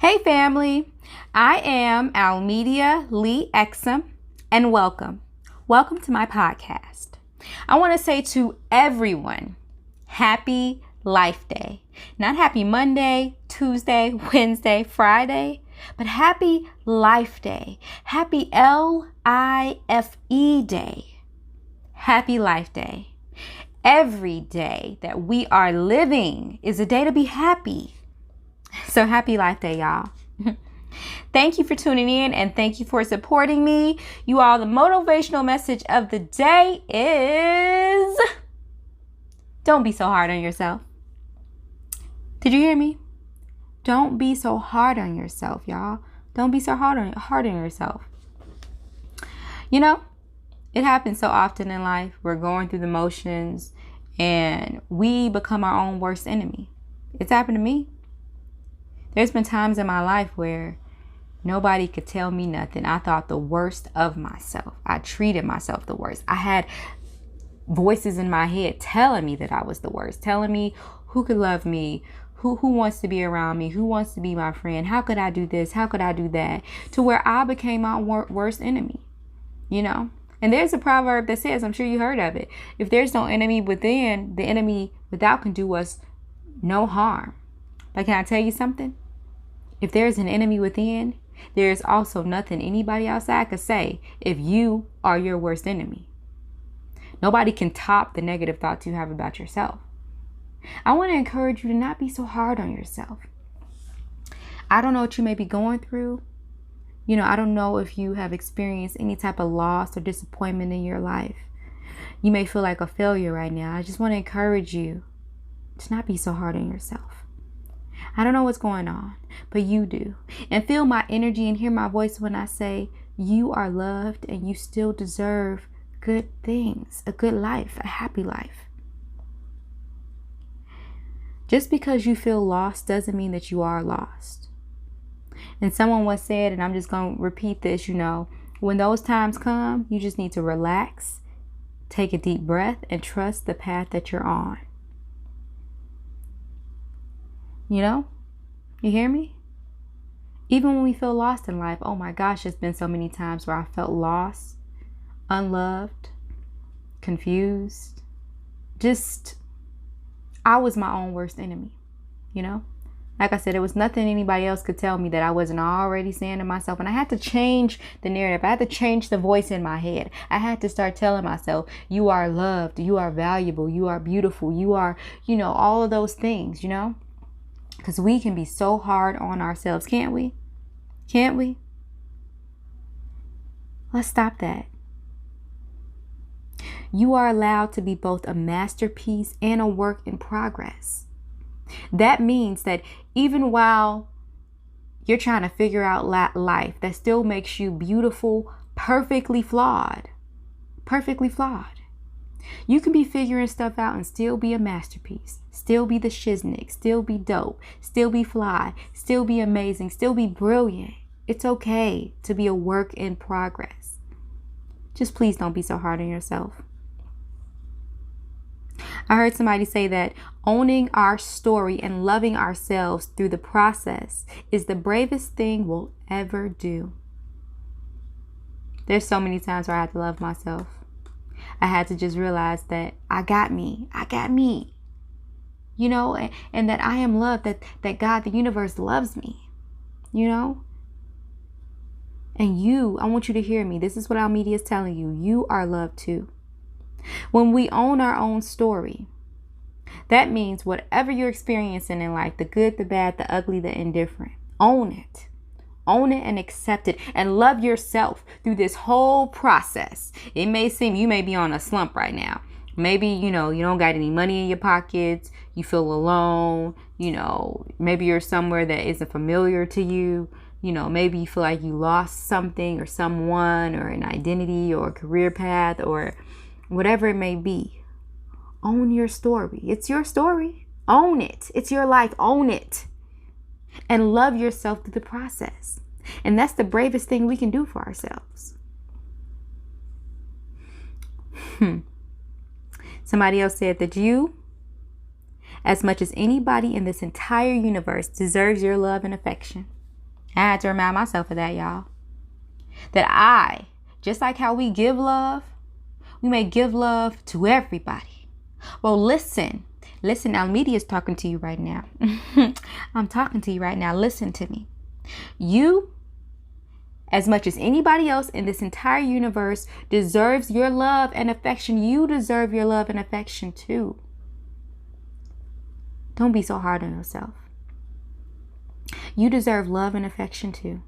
Hey family, I am Almedia Lee Exum and welcome. Welcome to my podcast. I want to say to everyone, happy Life Day. Not happy Monday, Tuesday, Wednesday, Friday, but happy Life Day. Happy L-I-F-E Day. Happy Life Day. Every day that we are living is a day to be happy. So happy Life Day, y'all. Thank you for tuning in and thank you for supporting me. You all, the motivational message of the day is don't be so hard on yourself. Did you hear me? Don't be so hard on yourself, y'all. Don't be so hard on yourself. You know, it happens so often in life. We're going through the motions and we become our own worst enemy. It's happened to me. There's been times in my life where nobody could tell me nothing. I thought the worst of myself. I treated myself the worst. I had voices in my head telling me that I was the worst, telling me who could love me, who wants to be around me, who wants to be my friend, how could I do this, how could I do that, to where I became my worst enemy, you know? And there's a proverb that says, I'm sure you heard of it, if there's no enemy within, the enemy without can do us no harm. But can I tell you something? If there's an enemy within, there's also nothing anybody outside could say if you are your worst enemy. Nobody can top the negative thoughts you have about yourself. I want to encourage you to not be so hard on yourself. I don't know what you may be going through. You know, I don't know if you have experienced any type of loss or disappointment in your life. You may feel like a failure right now. I just want to encourage you to not be so hard on yourself. I don't know what's going on, but you do. And feel my energy and hear my voice when I say you are loved and you still deserve good things, a good life, a happy life. Just because you feel lost doesn't mean that you are lost. And someone once said, and I'm just going to repeat this, you know, when those times come, you just need to relax, take a deep breath, and trust the path that you're on. You know, you hear me? Even when we feel lost in life, oh my gosh, there's been so many times where I felt lost, unloved, confused. I was my own worst enemy, you know? Like I said, it was nothing anybody else could tell me that I wasn't already saying to myself. And I had to change the narrative. I had to change the voice in my head. I had to start telling myself, you are loved, you are valuable, you are beautiful, you are, you know, all of those things, you know? Because we can be so hard on ourselves, can't we? Can't we? Let's stop that. You are allowed to be both a masterpiece and a work in progress. That means that even while you're trying to figure out life, that still makes you beautiful, perfectly flawed. Perfectly flawed. You can be figuring stuff out and still be a masterpiece, still be the shiznick, still be dope, still be fly, still be amazing, still be brilliant. It's okay to be a work in progress. Just please don't be so hard on yourself. I heard somebody say that owning our story and loving ourselves through the process is the bravest thing we'll ever do. There's so many times where I had to love myself. I had to just realize that I got me, you know, and that I am loved, that God, the universe loves me, you know. And I want you to hear me. This is what our media is telling you. You are loved too. When we own our own story, that means whatever you're experiencing in life, the good, the bad, the ugly, the indifferent, own it. Own it and accept it and love yourself through this whole process. It may seem you may be on a slump right now. Maybe, you know, you don't got any money in your pockets. You feel alone. You know, maybe you're somewhere that isn't familiar to you. You know, maybe you feel like you lost something or someone or an identity or a career path or whatever it may be. Own your story. It's your story. Own it. It's your life. Own it. And love yourself through the process. And that's the bravest thing we can do for ourselves. Somebody else said that you, as much as anybody in this entire universe, deserves your love and affection. I had to remind myself of that, y'all. That just like how we give love, we may give love to everybody. Well, listen, Almedia is talking to you right now. I'm talking to you right now. Listen to me. You, as much as anybody else in this entire universe, deserves your love and affection. You deserve your love and affection too. Don't be so hard on yourself. You deserve love and affection too.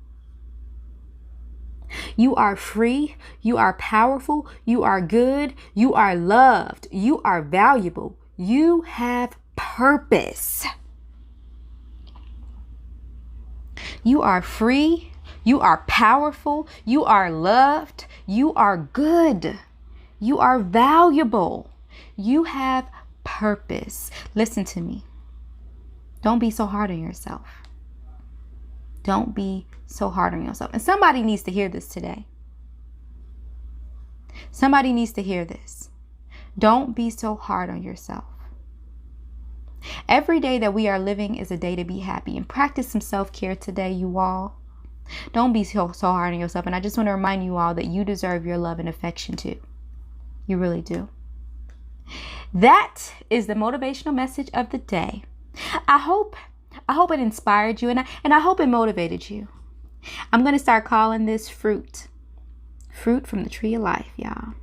You are free. You are powerful. You are good. You are loved. You are valuable. You have purpose. You are free. You are powerful. You are loved. You are good. You are valuable. You have purpose. Listen to me. Don't be so hard on yourself. Don't be so hard on yourself. And somebody needs to hear this today. Somebody needs to hear this. Don't be so hard on yourself. Every day that we are living is a day to be happy. And practice some self-care today, you all. Don't be so hard on yourself. And I just want to remind you all that you deserve your love and affection too. You really do. That is the motivational message of the day. I hope it inspired you, and I hope it motivated you. I'm going to start calling this fruit from the tree of life, y'all.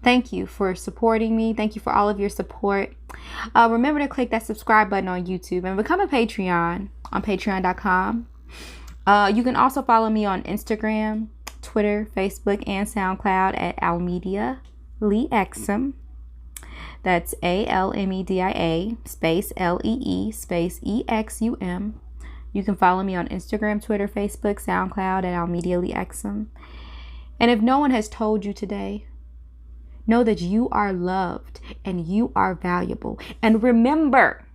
Thank you for supporting me. Thank you for all of your support. Remember to click that subscribe button on YouTube and become a Patreon on patreon.com. You can also follow me on Instagram, Twitter, Facebook, and SoundCloud at Almedia Lee Exum. That's ALMEDIA space LEE space EXUM. You can follow me on Instagram, Twitter, Facebook, SoundCloud at Almedia Lee Exum. And if no one has told you today, know that you are loved and you are valuable. And remember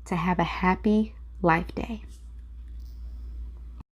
to have a happy life day.